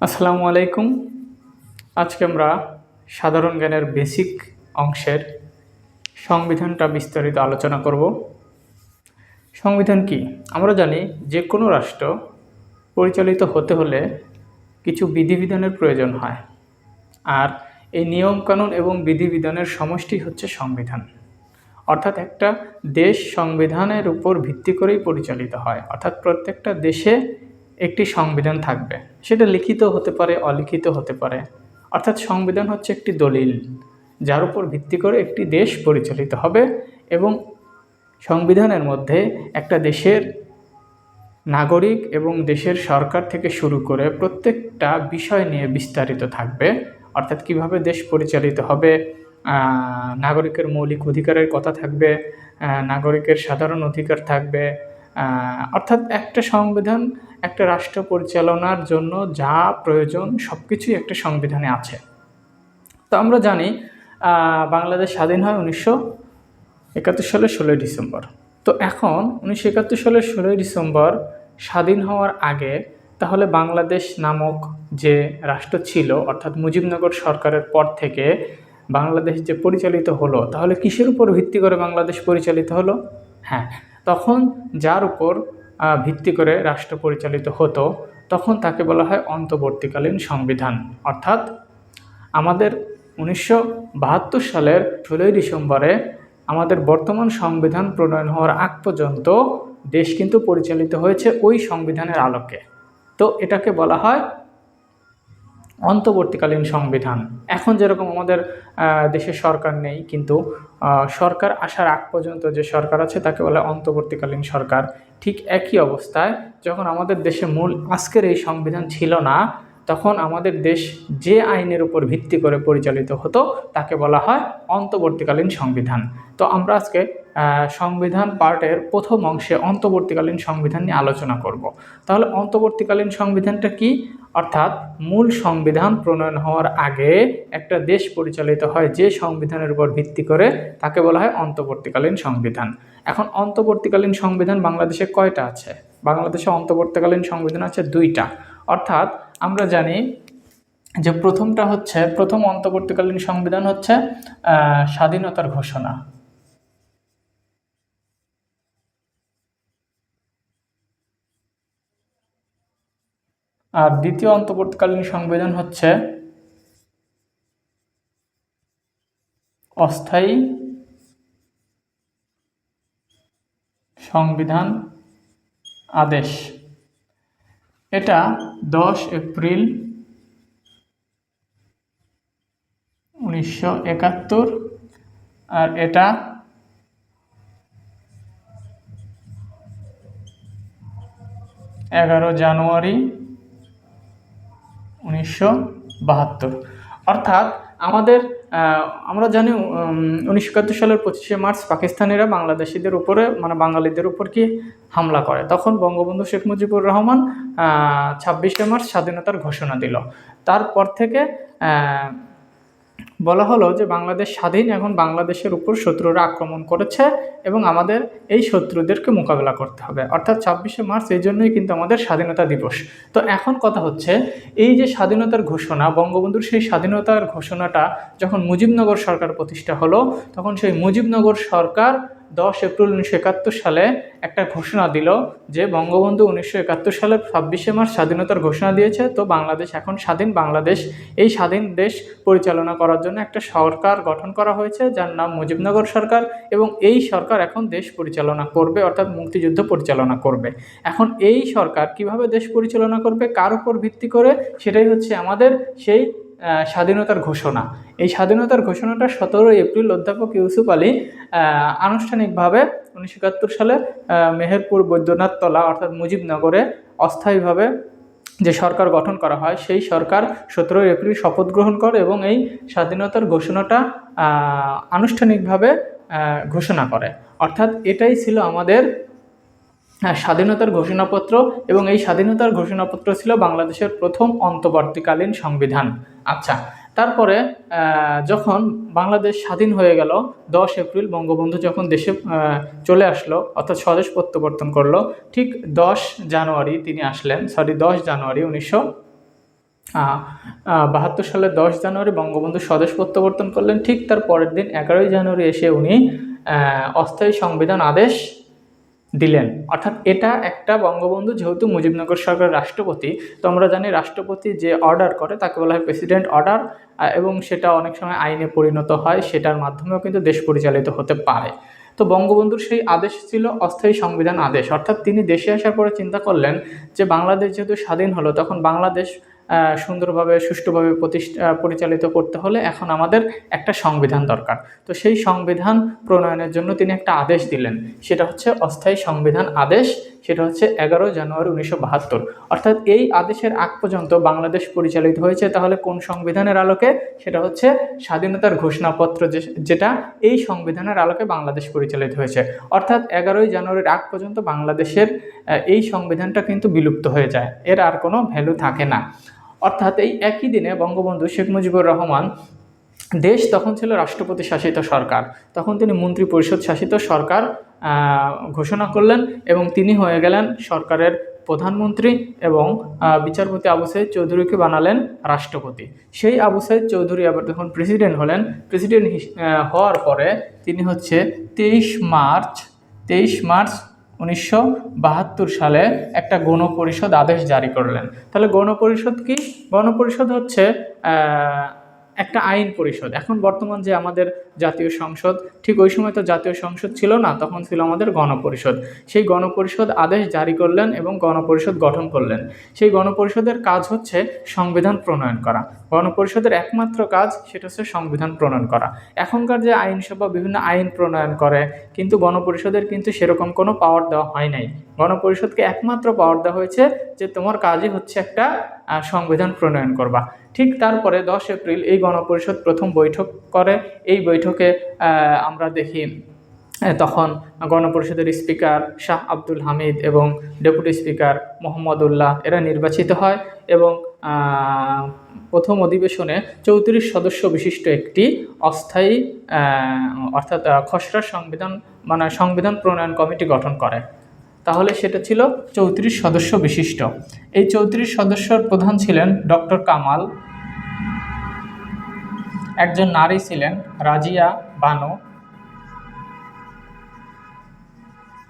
আসসালামু আলাইকুম। আজকে আমরা সাধারণ জ্ঞানের বেসিক অংশের সংবিধানটা বিস্তারিত আলোচনা করব। সংবিধান কি? আমরা জানি যে কোনো রাষ্ট্র পরিচালিত হতে হলে কিছু বিধিবিধানের প্রয়োজন হয়, আর এই নিয়মকানুন এবং বিধিবিধানের সমষ্টি হচ্ছে সংবিধান। অর্থাৎ একটা দেশ সংবিধানের উপর ভিত্তি করেই পরিচালিত হয়, অর্থাৎ প্রত্যেকটা দেশে একটি সংবিধান থাকবে, সেটা লিখিত হতে পারে, অলিখিত হতে পারে। অর্থাৎ সংবিধান হচ্ছে একটি দলিল যার উপর ভিত্তি করে একটি দেশ পরিচালিত হবে, এবং সংবিধানের মধ্যে একটা দেশের নাগরিক এবং দেশের সরকার থেকে শুরু করে প্রত্যেকটা বিষয় নিয়ে বিস্তারিত থাকবে। অর্থাৎ কিভাবে দেশ পরিচালিত হবে, নাগরিকের মৌলিক অধিকারের কথা থাকবে, নাগরিকের সাধারণ অধিকার থাকবে। অর্থাৎ একটা সংবিধান একটা রাষ্ট্র পরিচালনার জন্য যা প্রয়োজন সব কিছুই একটা সংবিধানে আছে। তো আমরা জানি বাংলাদেশ স্বাধীন হয় 1971 সালের 16ই ডিসেম্বর। তো এখন 1971 সালের 16ই ডিসেম্বর স্বাধীন হওয়ার আগে তাহলে বাংলাদেশ নামক যে রাষ্ট্র ছিল, অর্থাৎ মুজিবনগর সরকারের পর থেকে বাংলাদেশ যে পরিচালিত হলো, তাহলে কিসের উপর ভিত্তি করে বাংলাদেশ পরিচালিত হলো? হ্যাঁ, তখন যার উপর ভিত্তি করে রাষ্ট্র পরিচালিত হতো তখন তাকে বলা হয় অন্তর্বর্তীকালীন সংবিধান। অর্থাৎ আমাদের 1972 সালের 16ই ডিসেম্বরে আমাদের বর্তমান সংবিধান প্রণয়ন হওয়ার আগ পর্যন্ত দেশ কিন্তু পরিচালিত হয়েছে ওই সংবিধানের আলোকে। তো এটাকে বলা হয় অন্তর্বর্তীকালীন সংবিধান। এখন যেরকম আমাদের দেশে সরকার নেই, কিন্তু সরকার আসার আগ পর্যন্ত যে সরকার আছে তাকে বলে অন্তর্বর্তীকালীন সরকার। ঠিক একই অবস্থায় যখন আমাদের দেশে মূল আজকের এই সংবিধান ছিল না, তখন আমাদের দেশ যে আইনের উপর ভিত্তি করে পরিচালিত হতো তাকে বলা হয় অন্তর্বর্তীকালীন সংবিধান। তো আমরা আজকে সংবিধান পার্টের প্রথম অংশে অন্তর্বর্তীকালীন সংবিধান নিয়ে আলোচনা করব। তাহলে অন্তর্বর্তীকালীন সংবিধানটা কি? অর্থাৎ মূল সংবিধান প্রণয়ন হওয়ার আগে একটা দেশ পরিচালিত হয় যে সংবিধানের উপর ভিত্তি করে, তাকে বলা হয় অন্তর্বর্তীকালীন সংবিধান। এখন অন্তর্বর্তীকালীন সংবিধান বাংলাদেশে কয়টা আছে? বাংলাদেশে অন্তর্বর্তীকালীন সংবিধান আছে 2টা। অর্থাৎ আমরা জানি যে প্রথম অন্তর্বর্তীকালীন সংবিধান হচ্ছে স্বাধীনতার ঘোষণা। আর দ্বিতীয় অন্তর্বর্তীকালীন সংবিধান হচ্ছে অস্থায়ী সংবিধান আদেশ। এটা 10 এপ্রিল 1971, আর এটা 11 জানুয়ারি 1972। অর্থাৎ আমরা জানি 1971 সালের 25শে মার্চ পাকিস্তানিরা বাংলাদেশিদের উপরে বাঙালিদের উপর কি হামলা করে, তখন বঙ্গবন্ধু শেখ মুজিবুর রহমান 26শে মার্চ স্বাধীনতার ঘোষণা দিল। তারপর থেকে বলা হলো যে বাংলাদেশ স্বাধীন, এখন বাংলাদেশের উপর শত্রুরা আক্রমণ করেছে এবং আমাদের এই শত্রুদেরকে মোকাবেলা করতে হবে। অর্থাৎ 26শে মার্চ এই জন্যই কিন্তু আমাদের স্বাধীনতা দিবস। তো এখন কথা হচ্ছে, এই যে স্বাধীনতার ঘোষণা, বঙ্গবন্ধুর সেই স্বাধীনতার ঘোষণাটা যখন মুজিবনগর সরকার প্রতিষ্ঠা হলো, তখন সেই মুজিবনগর সরকার 10 এপ্রিল 1971 সালে একটা ঘোষণা দিল যে বঙ্গবন্ধু 1971 সালের 26শে মার্চ স্বাধীনতার ঘোষণা দিয়েছে, তো বাংলাদেশ এখন স্বাধীন। বাংলাদেশ এই স্বাধীন দেশ পরিচালনা করার জন্য একটা সরকার গঠন করা হয়েছে যার নাম মুজিবনগর সরকার, এবং এই সরকার এখন দেশ পরিচালনা করবে, অর্থাৎ মুক্তিযুদ্ধ পরিচালনা করবে। এখন এই সরকার কিভাবে দেশ পরিচালনা করবে, কার উপর ভিত্তি করে, সেটাই হচ্ছে আমাদের সেই স্বাধীনতার ঘোষণা। এই স্বাধীনতার ঘোষণাটা 17 এপ্রিল অধ্যাপক ইউসুফ আলী আনুষ্ঠানিকভাবে 1971 সালে মেহেরপুর বৈদ্যনাথ তলা অর্থাৎ মুজিবনগরে অস্থায়ীভাবে যে সরকার গঠন করা হয়, সেই সরকার 17 এপ্রিল শপথ গ্রহণ করে এবং এই স্বাধীনতার ঘোষণাটা আনুষ্ঠানিকভাবে ঘোষণা করে। অর্থাৎ এটাই ছিল আমাদের স্বাধীনতার ঘোষণাপত্র, এবং এই স্বাধীনতার ঘোষণাপত্র ছিল বাংলাদেশের প্রথম অন্তর্বর্তীকালীন সংবিধান। আচ্ছা, তারপরে যখন বাংলাদেশ স্বাধীন হয়ে গেল, 10 এপ্রিল বঙ্গবন্ধু যখন দেশে চলে আসলো, অর্থাৎ স্বদেশ প্রত্যাবর্তন করলো, ঠিক 10 জানুয়ারি 19 বাহাত্তর সালের 10 জানুয়ারি বঙ্গবন্ধু স্বদেশ প্রত্যাবর্তন করলেন। ঠিক তার পরের দিন 11 জানুয়ারি এসে উনি অস্থায়ী সংবিধান আদেশ দিলেন। অর্থাৎ এটা একটা বঙ্গবন্ধু যেহেতু মুজিবনগর সরকারের রাষ্ট্রপতি, তো আমরা জানি রাষ্ট্রপতি যে অর্ডার করে তাকে বলা হয় প্রেসিডেন্ট অর্ডার, এবং সেটা অনেক সময় আইনে পরিণত হয়, সেটার মাধ্যমেও কিন্তু দেশ পরিচালিত হতে পারে। তো বঙ্গবন্ধুর সেই আদেশ ছিল অস্থায়ী সংবিধান আদেশ। অর্থাৎ তিনি দেশে আসার পরে চিন্তা করলেন যে বাংলাদেশ যেহেতু স্বাধীন হলো, তখন বাংলাদেশ সুন্দরভাবে সুষ্ঠুভাবে পরিচালিত করতে হলে এখন আমাদের একটা সংবিধান দরকার। তো সেই সংবিধান প্রণয়নের জন্য তিনি একটা আদেশ দিলেন, সেটা হচ্ছে অস্থায়ী সংবিধান আদেশ। সেটা হচ্ছে 11 জানুয়ারি 1972। অর্থাৎ এই আদেশের আগ পর্যন্ত বাংলাদেশ পরিচালিত হয়েছে তাহলে কোন সংবিধানের আলোকে? সেটা হচ্ছে স্বাধীনতার ঘোষণাপত্র, যেটা এই সংবিধানের আলোকে বাংলাদেশ পরিচালিত হয়েছে। অর্থাৎ 11 জানুয়ারির আগ পর্যন্ত বাংলাদেশের এই সংবিধানটা কিন্তু বিলুপ্ত হয়ে যায়, এর আর কোনো ভ্যালু থাকে না। অর্থাৎ এই একই দিনে বঙ্গবন্ধু শেখ মুজিবুর রহমান, দেশ তখন ছিল রাষ্ট্রপতি শাসিত সরকার, তখন তিনি মন্ত্রী পরিষদ শাসিত সরকার ঘোষণা করলেন এবং তিনি হয়ে গেলেন সরকারের প্রধানমন্ত্রী এবং বিচারপতি আবু সাঈদ চৌধুরীকে বানালেন রাষ্ট্রপতি। সেই আবু সাঈদ চৌধুরী আবার যখন প্রেসিডেন্ট হলেন, প্রেসিডেন্ট হওয়ার পরে তিনি হচ্ছে 23 মার্চ 1972 সালে একটা গণপরিষদ আদেশ জারি করলেন। তাহলে গণপরিষদ কি? গণপরিষদ হচ্ছে একটা আইন পরিষদ। এখন বর্তমান যে আমাদের জাতীয় সংসদ, ঠিক ওই সময় তো জাতীয় সংসদ ছিল না, তখন ছিল আমাদের গণপরিষদ। সেই গণপরিষদ আদেশ জারি করলেন এবং গণপরিষদ গঠন করলেন। সেই গণপরিষদের কাজ হচ্ছে সংবিধান প্রণয়ন করা। গণপরিষদের একমাত্র কাজ সেটা হচ্ছে সংবিধান প্রণয়ন করা। এখনকার যে আইনসভা বিভিন্ন আইন প্রণয়ন করে, কিন্তু গণপরিষদের কিন্তু সেরকম কোনো পাওয়ার দেওয়া হয় নাই। গণপরিষদকে একমাত্র পাওয়ার দেওয়া হয়েছে যে তোমার কাজই হচ্ছে একটা সংবিধান প্রণয়ন করবা। ঠিক তারপরে 10 এপ্রিল এই গণপরিষদ প্রথম বৈঠক করে। এই বৈঠকে আমরা দেখি তখন গণপরিষদের স্পিকার শাহ আব্দুল হামিদ এবং ডেপুটি স্পিকার মোহাম্মদ উল্লাহ এরা নির্বাচিত হয় এবং প্রথম অধিবেশনে 34 সদস্য বিশিষ্ট একটি অস্থায়ী অর্থাৎ খসড়া সংবিধান প্রণয়ন কমিটি গঠন করে। তাহলে সেটা ছিল 34 সদস্য বিশিষ্ট। এই 34 সদস্যর প্রধান ছিলেন ডক্টর কামাল, একজন নারী ছিলেন রাজিয়া বানু।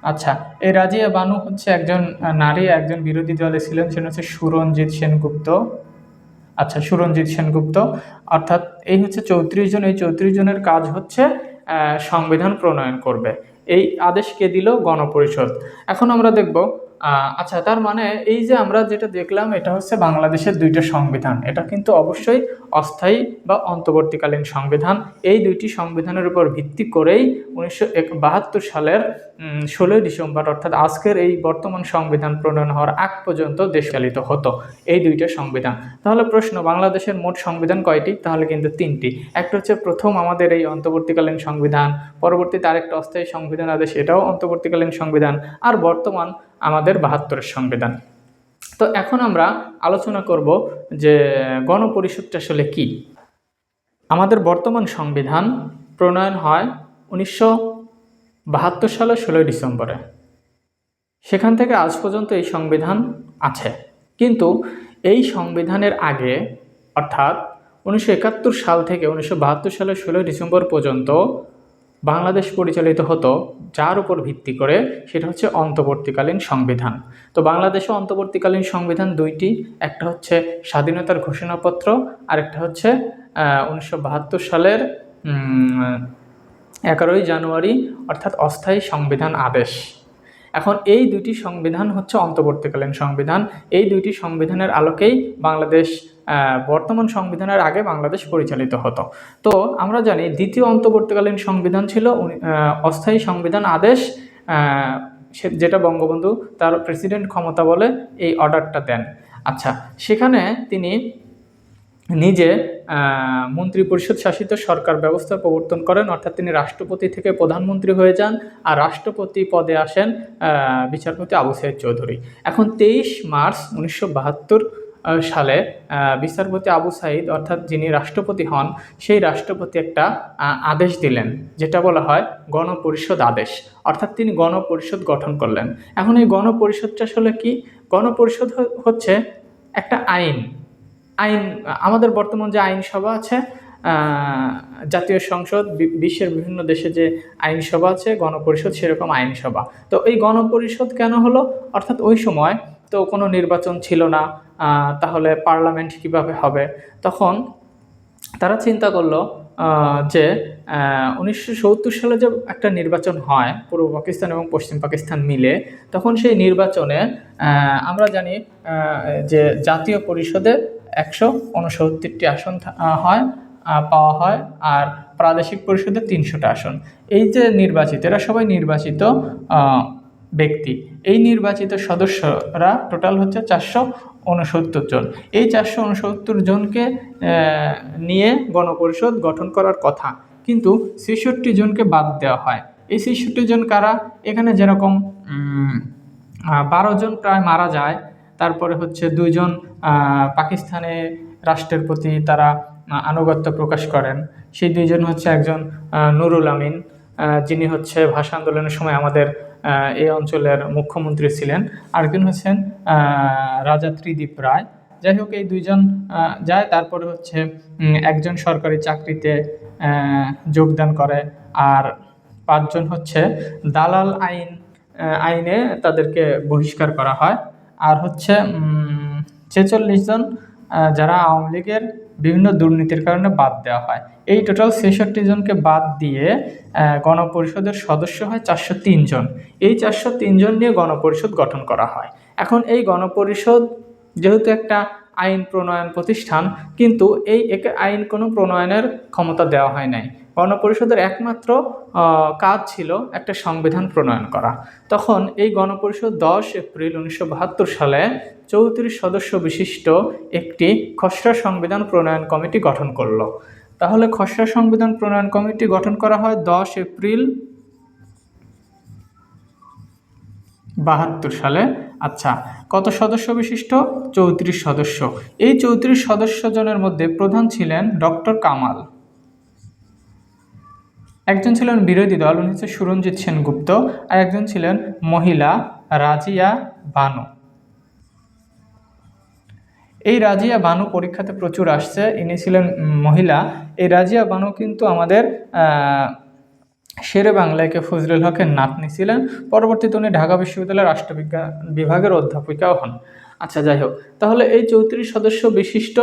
আচ্ছা, এই রাজিয়া বানু হচ্ছে একজন নারী, একজন বিরোধী দলে ছিলেন, সেটা হচ্ছে সুরঞ্জিত সেনগুপ্ত। আচ্ছা, সুরঞ্জিত সেনগুপ্ত। অর্থাৎ এই হচ্ছে 34 জন। এই 34 জনের কাজ হচ্ছে সংবিধান প্রণয়ন করবে। এই আদেশ কে দিল? গণপরিষদ। এখন আমরা দেখব, আচ্ছা তার মানে এই যে আমরা যেটা দেখলাম এটা হচ্ছে বাংলাদেশের দুইটা সংবিধান, এটা কিন্তু অবশ্যই অস্থায়ী বা অন্তর্বর্তীকালীন সংবিধান। এই দুইটি সংবিধানের উপর ভিত্তি করেই 1972 সালের 16 ডিসেম্বর অর্থাৎ আজকের এই বর্তমান সংবিধান প্রণয়ন হওয়ার আগ পর্যন্ত দেশ চালিত হতো এই দুইটা সংবিধান। তাহলে প্রশ্ন, বাংলাদেশের মোট সংবিধান কয়টি? তাহলে কিন্তু 3টি। একটা হচ্ছে প্রথম আমাদের এই অন্তর্বর্তীকালীন সংবিধান, পরবর্তীতে আরেকটা অস্থায়ী সংবিধান আদেশ, এটাও অন্তর্বর্তীকালীন সংবিধান, আর বর্তমান আমাদের 72 সংবিধান। তো এখন আমরা আলোচনা করব যে গণপরিষদটা আসলে কি। আমাদের বর্তমান সংবিধান প্রণয়ন হয় 1972 সালের 16 ডিসেম্বরে। সেখান থেকে আজ পর্যন্ত এই সংবিধান আছে। কিন্তু এই সংবিধানের আগে অর্থাৎ 1971 সাল থেকে 1972 সালের 16 ডিসেম্বর পর্যন্ত বাংলাদেশ পরিচালিত হতো যার উপর ভিত্তি করে, সেটা হচ্ছে অন্তর্বর্তীকালীন সংবিধান। তো বাংলাদেশে অন্তর্বর্তীকালীন সংবিধান দুইটি, একটা হচ্ছে স্বাধীনতার ঘোষণাপত্র আর একটা হচ্ছে 1972 সালের 11 জানুয়ারি অর্থাৎ অস্থায়ী সংবিধান আদেশ। এখন এই দুইটি সংবিধান হচ্ছে অন্তর্বর্তীকালীন সংবিধান। এই দুইটি সংবিধানের আলোকেই বাংলাদেশ বর্তমান সংবিধানের আগে বাংলাদেশ পরিচালিত হতো। তো আমরা জানি দ্বিতীয় অন্তর্বর্তীকালীন সংবিধান ছিল অস্থায়ী সংবিধান আদেশ, যেটা বঙ্গবন্ধু তার প্রেসিডেন্ট ক্ষমতা বলে এই অর্ডারটা দেন। আচ্ছা, সেখানে তিনি নিজে মন্ত্রী পরিষদ শাসিত সরকার ব্যবস্থা প্রবর্তন করেন, অর্থাৎ তিনি রাষ্ট্রপতি থেকে প্রধানমন্ত্রী হয়ে যান আর রাষ্ট্রপতি পদে আসেন বিচারপতি আবু সাঈদ চৌধুরী। এখন 23 মার্চ 1972 সালে বিচারপতি আবু সাঈদ অর্থাৎ যিনি রাষ্ট্রপতি হন, সেই রাষ্ট্রপতি একটা আদেশ দিলেন যেটা বলা হয় গণপরিষদ আদেশ, অর্থাৎ তিনি গণপরিষদ গঠন করলেন। এখন এই গণপরিষদটা আসলে কি? গণপরিষদ হচ্ছে একটা আইন, আইন, আমাদের বর্তমান যে আইনসভা আছে, জাতীয় সংসদ, বিশ্বের বিভিন্ন দেশে যে আইনসভা আছে, গণপরিষদ, সেরকম আইনসভা। তো এই গণপরিষদ কেন হলো? অর্থাৎ ওই সময় তো কোনো নির্বাচন ছিল না, তাহলে পার্লামেন্ট কিভাবে হবে? তখন তারা চিন্তা করলো যে 1970 সালে যে একটা নির্বাচন হয় পূর্ব পাকিস্তান এবং পশ্চিম পাকিস্তান মিলে, তখন সেই নির্বাচনে আমরা জানি যে জাতীয় পরিষদে 169টি আসন পাওয়া হয়, আর প্রাদেশিক পরিষদে 300টা আসন। এই যে নির্বাচিত, এরা সবাই নির্বাচিত ব্যক্তি। এই নির্বাচিত সদস্যরা টোটাল হচ্ছে 469 জন। এই 469 জনকে নিয়ে গণপরিষদ গঠন করার কথা, কিন্তু 66 জনকে বাদ দেওয়া হয়। এই 66 জন কারা? এখানে যেরকম 12 জন প্রায় মারা যায়, তারপরে হচ্ছে 2 জন পাকিস্তানে রাষ্ট্রের প্রতি তারা আনুগত্য প্রকাশ করেন। সেই 2 জন হচ্ছে একজন নুরুল আমিন, যিনি হচ্ছে ভাষা আন্দোলনের সময় আমাদের এই অঞ্চলের মুখ্যমন্ত্রী ছিলেন। আরেকজন হচ্ছেন রাজা ত্রিদীপ রায়। যাই হোক, এই 2 জন যায়। তারপরে হচ্ছে একজন সরকারি চাকরিতে যোগদান করে, আর 5 জন হচ্ছে দালাল আইনে তাদেরকে বহিষ্কার করা হয়। আর হচ্ছে 46 জন যারা আওয়ামী লীগের বিভিন্ন দুর্নীতির কারণে বাদ দেওয়া হয়। এই টোটাল 66 জনকে বাদ দিয়ে গণপরিষদের সদস্য হয় 403 জন। এই 403 জন নিয়ে গণপরিষদ গঠন করা হয়। এখন এই গণপরিষদ যেহেতু একটা আইন প্রণয়ন প্রতিষ্ঠান, কিন্তু এই আইন কোনো প্রণয়নের ক্ষমতা দেওয়া হয় নাই। গণপরিষদের একমাত্র কাজ ছিল একটা সংবিধান প্রণয়ন করা। তখন এই গণপরিষদ 10 এপ্রিল 1972 সালে 34 সদস্য বিশিষ্ট একটি খসড়া সংবিধান প্রণয়ন কমিটি গঠন করলো। তাহলে খসড়া সংবিধান প্রণয়ন কমিটি গঠন করা হয় 10 এপ্রিল 72 সালে। আচ্ছা, কত সদস্য বিশিষ্ট? 34 সদস্য। এই 34 সদস্য জনের মধ্যে প্রধান ছিলেন ডক্টর কামাল, একজন ছিলেন বিরোধী দল, উনি হচ্ছে সুরঞ্জিত সেনগুপ্ত, আর একজন ছিলেন মহিলা রাজিয়া বানু। এই রাজিয়া বানু পরীক্ষাতে প্রচুর আসছে, ইনি ছিলেন মহিলা। এই রাজিয়া বানু কিন্তু আমাদের শেরে বাংলাকে ফজলুল হকের নাতনি ছিলেন। পরবর্তীতে উনি ঢাকা বিশ্ববিদ্যালয়ের রাষ্ট্রবিজ্ঞান বিভাগের অধ্যাপিকাও হন। আচ্ছা, যাই হোক, তাহলে এই 34 সদস্য বিশিষ্ট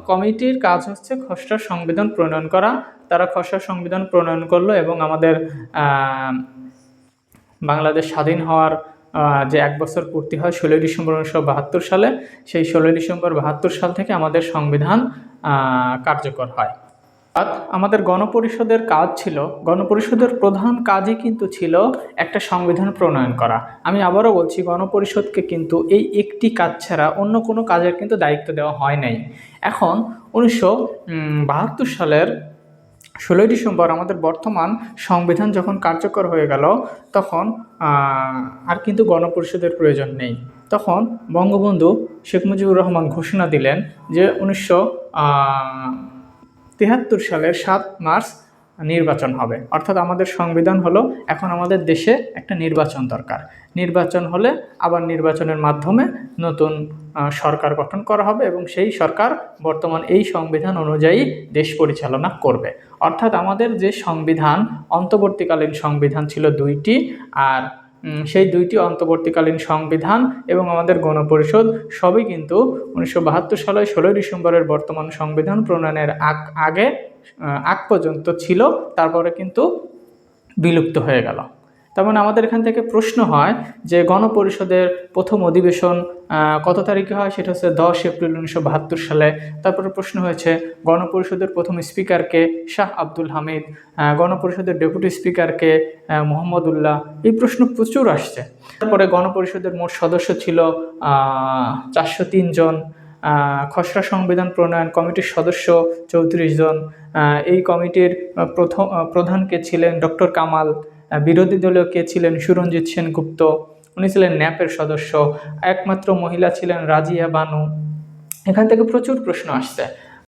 কমিটির কাজ হচ্ছে খসড়া সংবিধান প্রণয়ন করা। তারা খসড়া সংবিধান প্রণয়ন করলো এবং আমাদের বাংলাদেশ স্বাধীন হওয়ার যে 1 বছর পূর্তি হয় 16 ডিসেম্বর 1972 সালে, সেই 16 ডিসেম্বর 72 সাল থেকে আমাদের সংবিধান কার্যকর হয়। আমাদের গণপরিষদের কাজ ছিল, গণপরিষদের প্রধান কাজই কিন্তু ছিল একটা সংবিধান প্রণয়ন করা। আমি আবারও বলছি, গণপরিষদকে কিন্তু এই একটি কাজ ছাড়া অন্য কোনো কাজের কিন্তু দায়িত্ব দেওয়া হয় নাই। এখন 1972 সালের 16 ডিসেম্বর আমাদের বর্তমান সংবিধান যখন কার্যকর হয়ে গেল, তখন আর কিন্তু গণপরিষদের প্রয়োজন নেই। তখন বঙ্গবন্ধু শেখ মুজিবুর রহমান ঘোষণা দিলেন যে 1973 সালের 7 মার্চ নির্বাচন হবে। অর্থাৎ আমাদের সংবিধান হলো, এখন আমাদের দেশে একটা নির্বাচন দরকার। নির্বাচন হলে আবার নির্বাচনের মাধ্যমে নতুন সরকার গঠন করা হবে এবং সেই সরকার বর্তমান এই সংবিধান অনুযায়ী দেশ পরিচালনা করবে। অর্থাৎ আমাদের যে সংবিধান, অন্তর্বর্তীকালীন সংবিধান ছিল 2টি, আর সেই 2টি অন্তর্বর্তীকালীন সংবিধান এবং আমাদের গণপরিষদ সবই কিন্তু 1972 সালে 16 ডিসেম্বরের বর্তমান সংবিধান প্রণয়নের আগ পর্যন্ত ছিল, তারপরে কিন্তু বিলুপ্ত হয়ে গেল। তার মানে আমাদের এখান থেকে প্রশ্ন হয় যে গণপরিষদের প্রথম অধিবেশন কত তারিখে হয়? সেটা হচ্ছে 10 এপ্রিল 1972 সালে। তারপরে প্রশ্ন হয়েছে গণপরিষদের প্রথম স্পিকারকে? শাহ আব্দুল হামিদ। গণপরিষদের ডেপুটি স্পিকারকে? মোহাম্মদুল্লাহ। এই প্রশ্ন প্রচুর আসছে। তারপরে গণপরিষদের মোট সদস্য ছিল 403 জন। খসড়া সংবিধান প্রণয়ন কমিটির সদস্য 34 জন। এই কমিটির প্রধান কে ছিলেন? ডক্টর কামাল। বিরোধী দলীয় কে ছিলেন? সুরঞ্জিত সেনগুপ্ত, উনি ছিলেন ন্যাপের সদস্য। একমাত্র মহিলা ছিলেন রাজিয়া বানু। এখান থেকে প্রচুর প্রশ্ন আসছে।